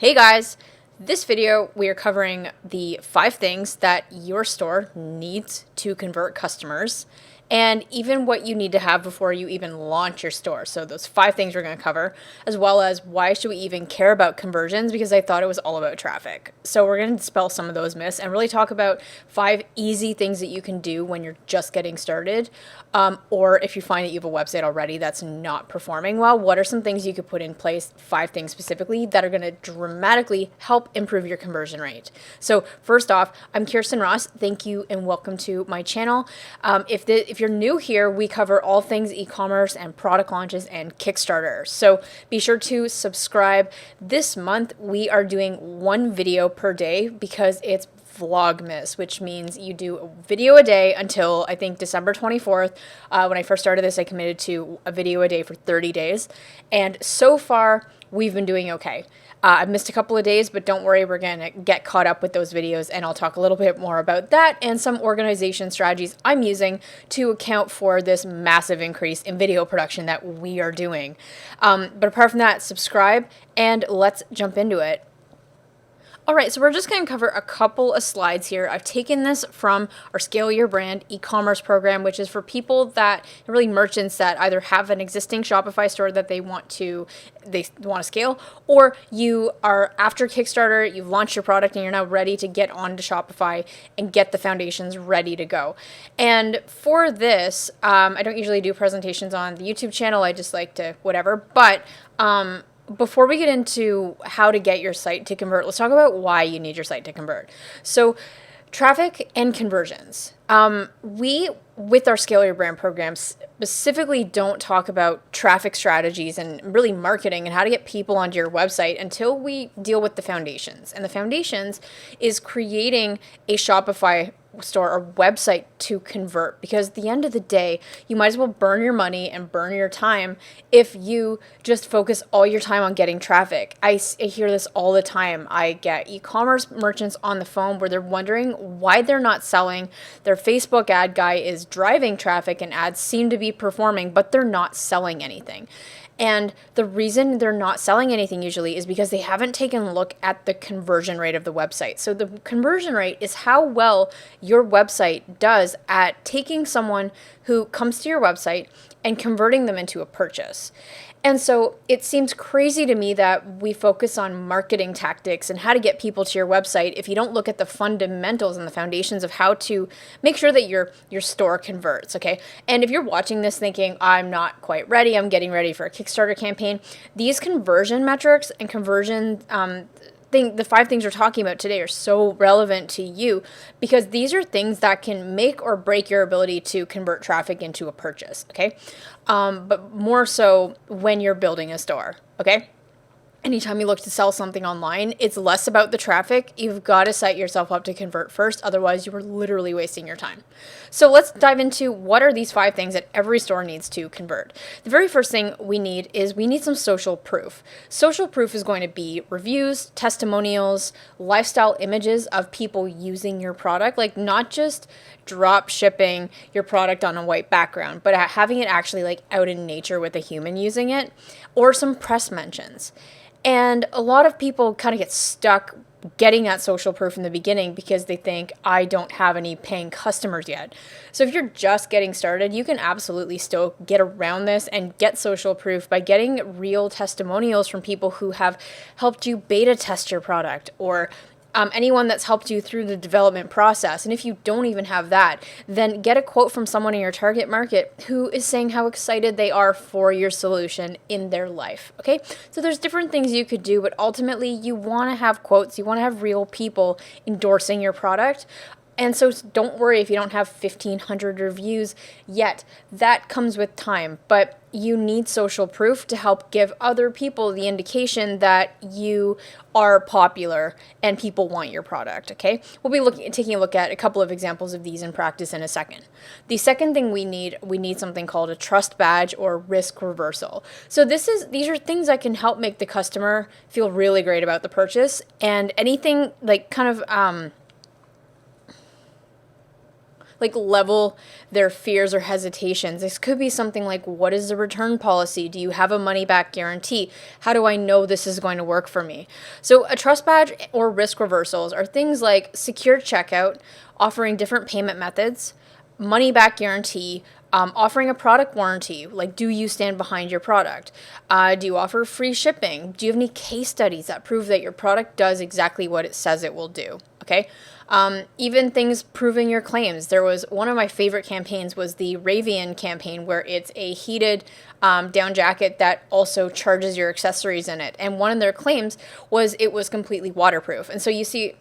Hey guys, this video we are covering the 5 things that your store needs to convert customers and even what you need to have before you even launch your store. So those 5 things we're going to cover, as well as why should we even care about conversions, because I thought it was all about traffic. So we're going to dispel some of those myths and really talk about 5 easy things that you can do when you're just getting started, or if you find that you have a website already that's not performing well, what are some things you could put in place, 5 things specifically, that are going to dramatically help improve your conversion rate. So first off, I'm Khierstyn Ross. Thank you and welcome to my channel. If you're new here, we cover all things e-commerce and product launches and Kickstarter. So be sure to subscribe. This month we are doing 1 video per day because it's vlogmas, which means you do a video a day until I think December 24th. When I first started this, I committed to a video a day for 30 days. And so far, we've been doing okay. I've missed a couple of days, but don't worry, we're going to get caught up with those videos, and I'll talk a little bit more about that and some organization strategies I'm using to account for this massive increase in video production that we are doing. But apart from that, subscribe, and let's jump into it. All right, so we're just going to cover a couple of slides here. I've taken this from our Scale Your Brand e-commerce program, which is for people that, really merchants that either have an existing Shopify store that they want to scale, or you are after Kickstarter, you've launched your product and you're now ready to get onto Shopify and get the foundations ready to go. And for this, I don't usually do presentations on the YouTube channel. I just like to whatever, but before we get into how to get your site to convert, let's talk about why you need your site to convert. So traffic and conversions. We, with our Scale Your Brand program, specifically don't talk about traffic strategies and really marketing and how to get people onto your website until we deal with the foundations. And the foundations is creating a Shopify store or website to convert, because at the end of the day, you might as well burn your money and burn your time if you just focus all your time on getting traffic. I hear this all the time. I get e-commerce merchants on the phone where they're wondering why they're not selling. Their Facebook ad guy is driving traffic and ads seem to be performing, but they're not selling anything. And the reason they're not selling anything usually is because they haven't taken a look at the conversion rate of the website. So the conversion rate is how well your website does at taking someone who comes to your website and converting them into a purchase. And so it seems crazy to me that we focus on marketing tactics and how to get people to your website if you don't look at the fundamentals and the foundations of how to make sure that your store converts, okay? And if you're watching this thinking, I'm not quite ready, I'm getting ready for a Kickstarter campaign, these conversion metrics and conversion the 5 things we're talking about today are so relevant to you, because these are things that can make or break your ability to convert traffic into a purchase, okay? But more so when you're building a store, okay? Anytime you look to sell something online, it's less about the traffic. You've got to set yourself up to convert first. Otherwise, you are literally wasting your time. So let's dive into what are these 5 things that every store needs to convert. The very first thing we need is some social proof. Social proof is going to be reviews, testimonials, lifestyle images of people using your product, like not just drop shipping your product on a white background, but having it actually like out in nature with a human using it, or some press mentions. And a lot of people kind of get stuck getting that social proof in the beginning because they think, I don't have any paying customers yet. So if you're just getting started, you can absolutely still get around this and get social proof by getting real testimonials from people who have helped you beta test your product, or anyone that's helped you through the development process. And if you don't even have that, then get a quote from someone in your target market who is saying how excited they are for your solution in their life, okay? So there's different things you could do, but ultimately you want to have quotes, you want to have real people endorsing your product. And so don't worry if you don't have 1,500 reviews yet. That comes with time, but you need social proof to help give other people the indication that you are popular and people want your product, okay? We'll be taking a look at a couple of examples of these in practice in a second. The second thing we need something called a trust badge or risk reversal. So these are things that can help make the customer feel really great about the purchase, and anything like kind of like level their fears or hesitations. This could be something like, what is the return policy? Do you have a money back guarantee? How do I know this is going to work for me? So a trust badge or risk reversals are things like secure checkout, offering different payment methods, money back guarantee, offering a product warranty, like do you stand behind your product? Do you offer free shipping? Do you have any case studies that prove that your product does exactly what it says it will do? Okay. Even things proving your claims. There was one of my favorite campaigns was the Ravian campaign, where it's a heated down jacket that also charges your accessories in it. And one of their claims was it was completely waterproof. And so you see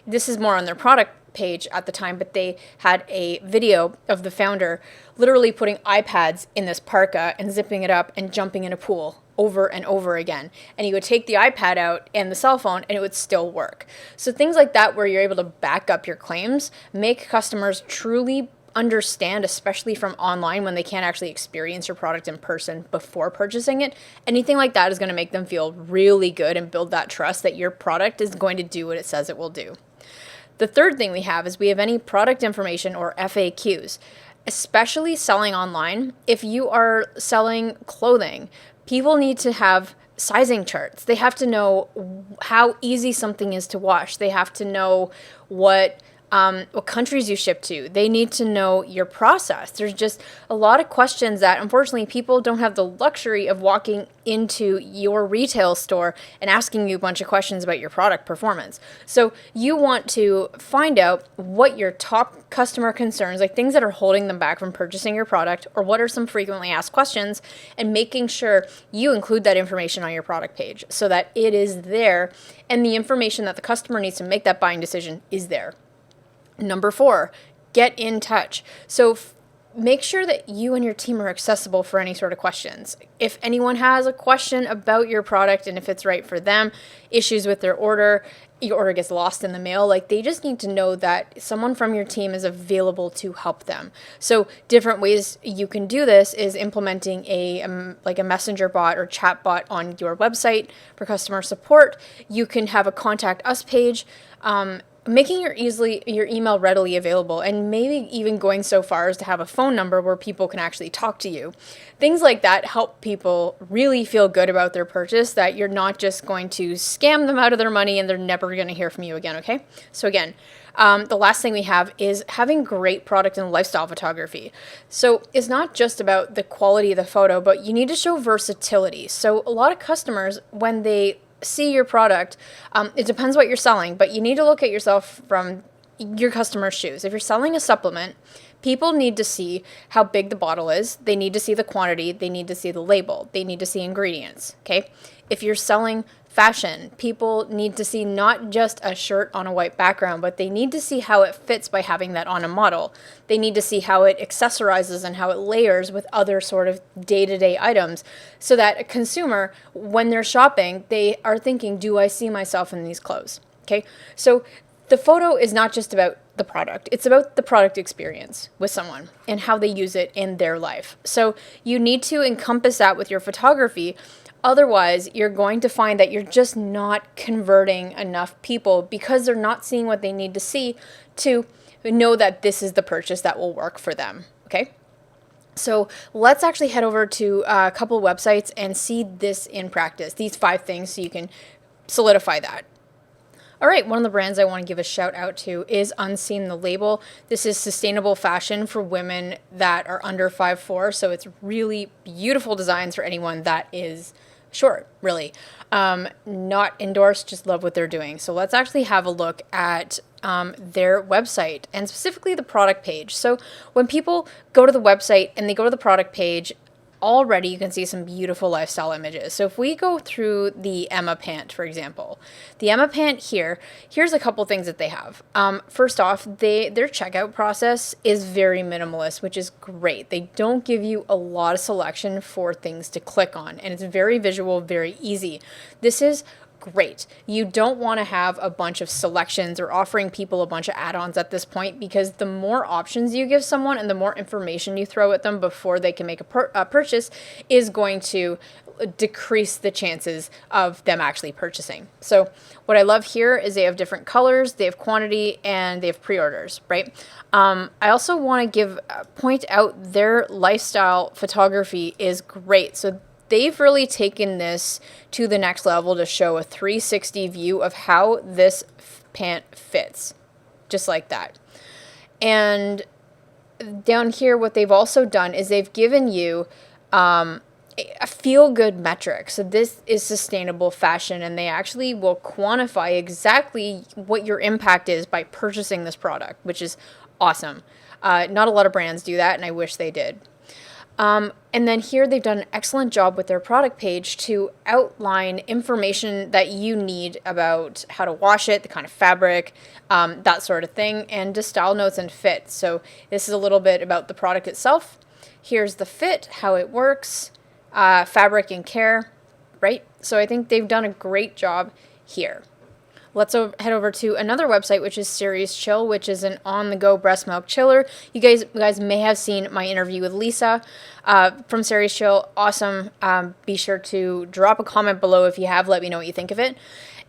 this is more on their product page at the time, but they had a video of the founder literally putting iPads in this parka and zipping it up and jumping in a pool over and over again. And he would take the iPad out and the cell phone and it would still work. So things like that, where you're able to back up your claims, make customers truly understand, especially from online when they can't actually experience your product in person before purchasing it. Anything like that is going to make them feel really good and build that trust that your product is going to do what it says it will do. The third thing we have is we have any product information or FAQs, especially selling online. If you are selling clothing, people need to have sizing charts. They have to know how easy something is to wash. They have to know what countries you ship to. They need to know your process. There's just a lot of questions that unfortunately people don't have the luxury of walking into your retail store and asking you a bunch of questions about your product performance. So you want to find out what your top customer concerns, like things that are holding them back from purchasing your product, or what are some frequently asked questions, and making sure you include that information on your product page so that it is there and the information that the customer needs to make that buying decision is there. Number 4, get in touch. So make sure that you and your team are accessible for any sort of questions. If anyone has a question about your product and if it's right for them, issues with their order, your order gets lost in the mail, like they just need to know that someone from your team is available to help them. So different ways you can do this is implementing a messenger bot or chat bot on your website for customer support. You can have a contact us page, making your email readily available, and maybe even going so far as to have a phone number where people can actually talk to you. Things like that help people really feel good about their purchase, that you're not just going to scam them out of their money and they're never going to hear from you again, okay? So again, the last thing we have is having great product and lifestyle photography. So it's not just about the quality of the photo, but you need to show versatility. So a lot of customers, when they see your product, it depends what you're selling, but you need to look at yourself from your customer's shoes. If you're selling a supplement, people need to see how big the bottle is. They need to see the quantity. They need to see the label. They need to see ingredients, okay? If you're selling fashion, people need to see not just a shirt on a white background, but they need to see how it fits by having that on a model. They need to see how it accessorizes and how it layers with other sort of day-to-day items, so that a consumer, when they're shopping, they are thinking, do I see myself in these clothes? Okay, so the photo is not just about the product. It's about the product experience with someone and how they use it in their life. So you need to encompass that with your photography. Otherwise, you're going to find that you're just not converting enough people because they're not seeing what they need to see to know that this is the purchase that will work for them, okay? So let's actually head over to a couple websites and see this in practice, these 5 things, so you can solidify that. All right, one of the brands I want to give a shout out to is Unseen the Label. This is sustainable fashion for women that are under 5'4", so it's really beautiful designs for anyone that is short, really. Not endorsed, just love what they're doing. So let's actually have a look at their website and specifically the product page. So when people go to the website and they go to the product page, already you can see some beautiful lifestyle images. So if we go through the Emma pant, for example, the Emma pant here's a couple things that they have. First off, their checkout process is very minimalist, which is great. They don't give you a lot of selection for things to click on, and it's very visual, very easy. This is great. You don't want to have a bunch of selections or offering people a bunch of add-ons at this point, because the more options you give someone and the more information you throw at them before they can make a purchase is going to decrease the chances of them actually purchasing. So what I love here is they have different colors, they have quantity, and they have pre-orders, right? I also want to point out their lifestyle photography is great. So they've really taken this to the next level to show a 360 view of how this pant fits, just like that. And down here, what they've also done is they've given you a feel-good metric. So this is sustainable fashion, and they actually will quantify exactly what your impact is by purchasing this product, which is awesome. Not a lot of brands do that, and I wish they did. And then here they've done an excellent job with their product page to outline information that you need about how to wash it, the kind of fabric, that sort of thing, and just style notes and fit. So this is a little bit about the product itself. Here's the fit, how it works, fabric and care, right? So I think they've done a great job here. Let's head over to another website, which is Series Chill, which is an on-the-go breast milk chiller. You guys may have seen my interview with Lisa from Series Chill. Awesome. Be sure to drop a comment below if you have. Let me know what you think of it.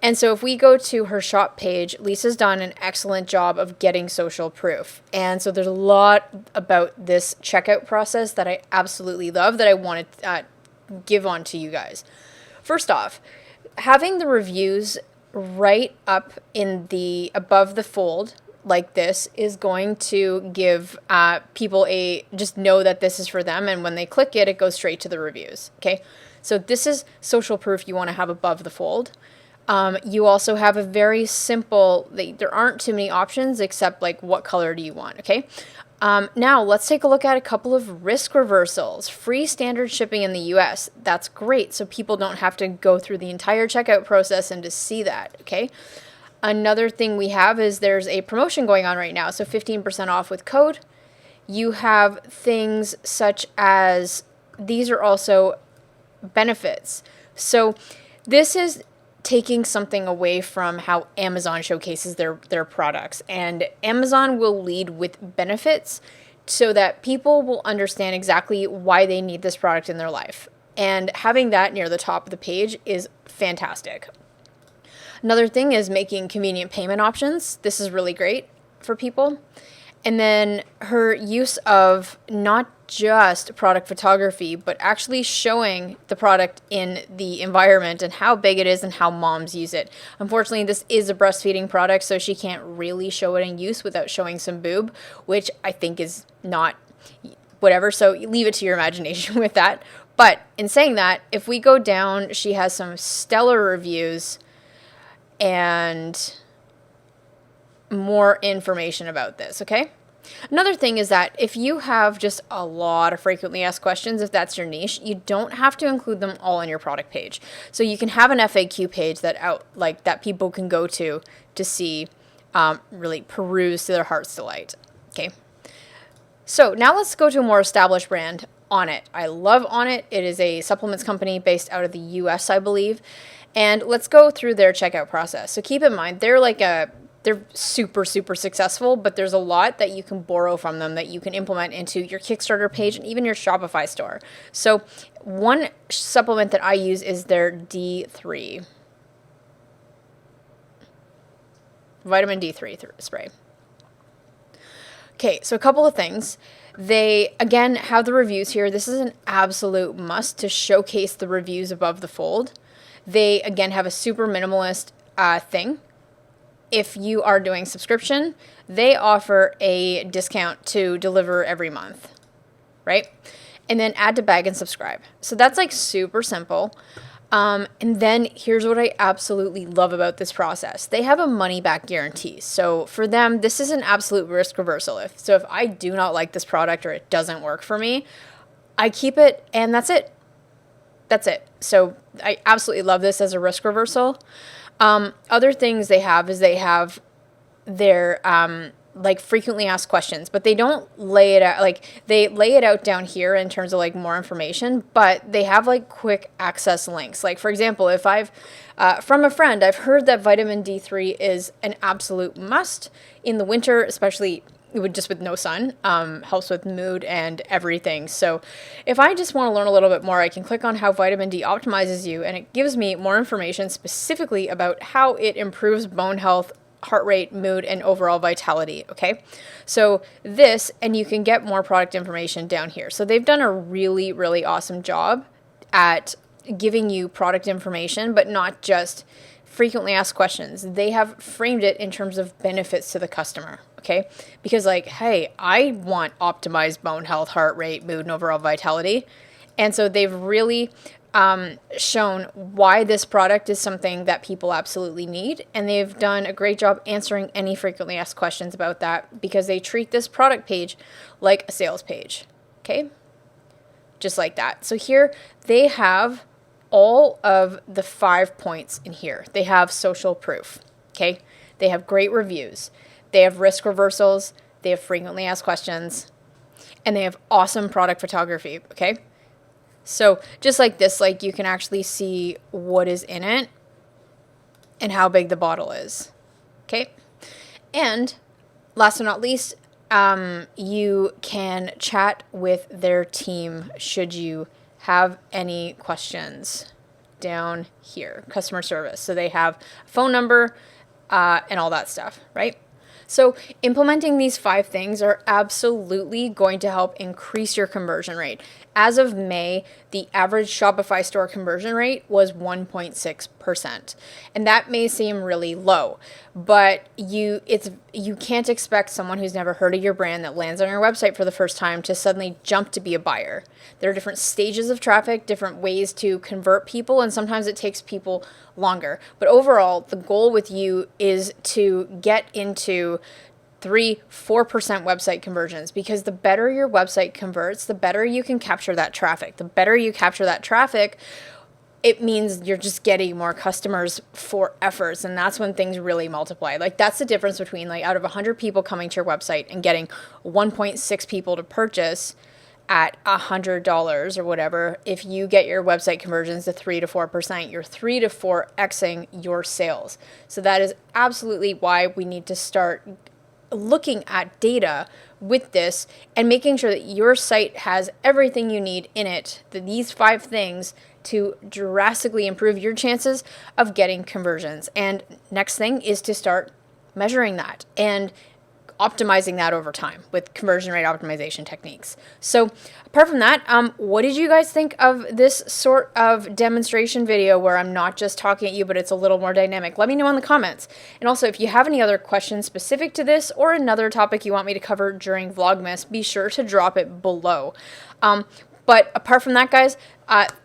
And so if we go to her shop page, Lisa's done an excellent job of getting social proof. And so there's a lot about this checkout process that I absolutely love that I want to give on to you guys. First off, having the reviews right up in the above the fold like this is going to give people just know that this is for them, and when they click it, it goes straight to the reviews. Okay, so this is social proof you want to have above the fold. You also have a very simple, there aren't too many options except like what color do you want, okay? Now let's take a look at a couple of risk reversals. Free standard shipping in the US. That's great, so people don't have to go through the entire checkout process and to see that, okay? Another thing we have is there's a promotion going on right now, so 15% off with code. You have things such as, these are also benefits. So this is taking something away from how Amazon showcases their products. And Amazon will lead with benefits so that people will understand exactly why they need this product in their life. And having that near the top of the page is fantastic. Another thing is making convenient payment options. This is really great for people. And then her use of not just product photography, but actually showing the product in the environment and how big it is and how moms use it. Unfortunately, this is a breastfeeding product, so she can't really show it in use without showing some boob, which I think is not whatever. So leave it to your imagination with that. But in saying that, if we go down, she has some stellar reviews and more information about this, okay? Another thing is that if you have just a lot of frequently asked questions, if that's your niche, you don't have to include them all on your product page. So you can have an FAQ page that people can go to see, really peruse to their heart's delight. Okay. So now let's go to a more established brand, Onnit. I love Onnit. It is a supplements company based out of the US, I believe. And let's go through their checkout process. So keep in mind, they're super, super successful, but there's a lot that you can borrow from them that you can implement into your Kickstarter page and even your Shopify store. So one supplement that I use is their D3. Vitamin D3 spray. Okay, so a couple of things. They, again, have the reviews here. This is an absolute must to showcase the reviews above the fold. They, again, have a super minimalist thing. If you are doing subscription, they offer a discount to deliver every month, right? And then add to bag and subscribe. So that's like super simple. And then here's what I absolutely love about this process. They have a money back guarantee. So for them, this is an absolute risk reversal. If I do not like this product or it doesn't work for me, I keep it and that's it. That's it. So I absolutely love this as a risk reversal. Other things they have is they have their like frequently asked questions, but they don't lay it out, like they lay it out down here in terms of like more information, but they have like quick access links. Like for example, if I've from a friend, I've heard that vitamin D3 is an absolute must in the winter, especially just with no sun, helps with mood and everything. So if I just want to learn a little bit more, I can click on how vitamin D optimizes you, and it gives me more information specifically about how it improves bone health, heart rate, mood, and overall vitality. Okay, so this, and you can get more product information down here. So they've done a really, really awesome job at giving you product information, but not just frequently asked questions. They have framed it in terms of benefits to the customer. Okay, because like, hey, I want optimized bone health, heart rate, mood, and overall vitality. And so they've really shown why this product is something that people absolutely need. And they've done a great job answering any frequently asked questions about that, because they treat this product page like a sales page. Okay, just like that. So here they have all of the 5 points in here. They have social proof. Okay, they have great reviews. They have risk reversals, they have frequently asked questions, and they have awesome product photography, okay? So just like this, like you can actually see what is in it and how big the bottle is, okay? And last but not least, you can chat with their team should you have any questions down here, customer service. So they have a phone number and all that stuff, right? So implementing these 5 things are absolutely going to help increase your conversion rate. As of May, the average Shopify store conversion rate was 1.6%. And that may seem really low, but you can't expect someone who's never heard of your brand that lands on your website for the first time to suddenly jump to be a buyer. There are different stages of traffic, different ways to convert people, and sometimes it takes people longer. But overall, the goal with you is to get into 3-4% website conversions, because the better your website converts, the better you can capture that traffic. The better you capture that traffic, it means you're just getting more customers for efforts, and that's when things really multiply. Like that's the difference between like out of 100 people coming to your website and getting 1.6 people to purchase at $100 or whatever. If you get your website conversions to 3 to 4%, you're 3 to 4xing your sales. So that is absolutely why we need to start looking at data with this and making sure that your site has everything you need in it, these 5 things to drastically improve your chances of getting conversions. And next thing is to start measuring that and optimizing that over time with conversion rate optimization techniques. So apart from that, what did you guys think of this sort of demonstration video where I'm not just talking at you, but it's a little more dynamic? Let me know in the comments. And also, if you have any other questions specific to this or another topic you want me to cover during Vlogmas, be sure to drop it below. But apart from that, guys,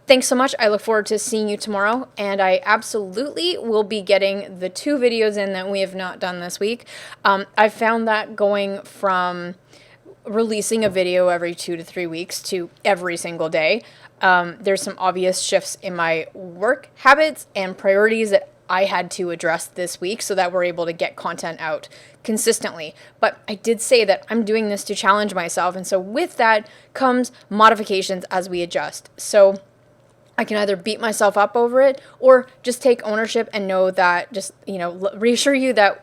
thanks so much. I look forward to seeing you tomorrow, and I absolutely will be getting the 2 videos in that we have not done this week. I found that going from releasing a video every 2 to 3 weeks to every single day, there's some obvious shifts in my work habits and priorities that I had to address this week so that we're able to get content out consistently. But I did say that I'm doing this to challenge myself, and so with that comes modifications as we adjust. So I can either beat myself up over it or just take ownership and know that, just, reassure you that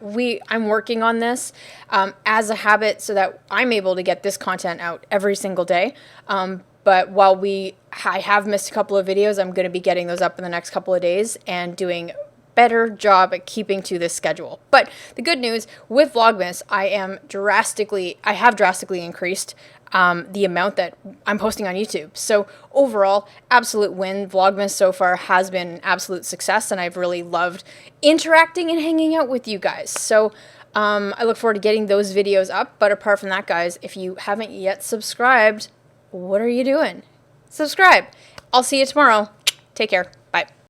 I'm working on this as a habit so that I'm able to get this content out every single day. But while I have missed a couple of videos, I'm going to be getting those up in the next couple of days and doing better job at keeping to this schedule. But the good news with Vlogmas, I have drastically increased the amount that I'm posting on YouTube. So overall, absolute win. Vlogmas so far has been an absolute success, and I've really loved interacting and hanging out with you guys. So I look forward to getting those videos up. But apart from that, guys, if you haven't yet subscribed, what are you doing? Subscribe. I'll see you tomorrow. Take care. Bye.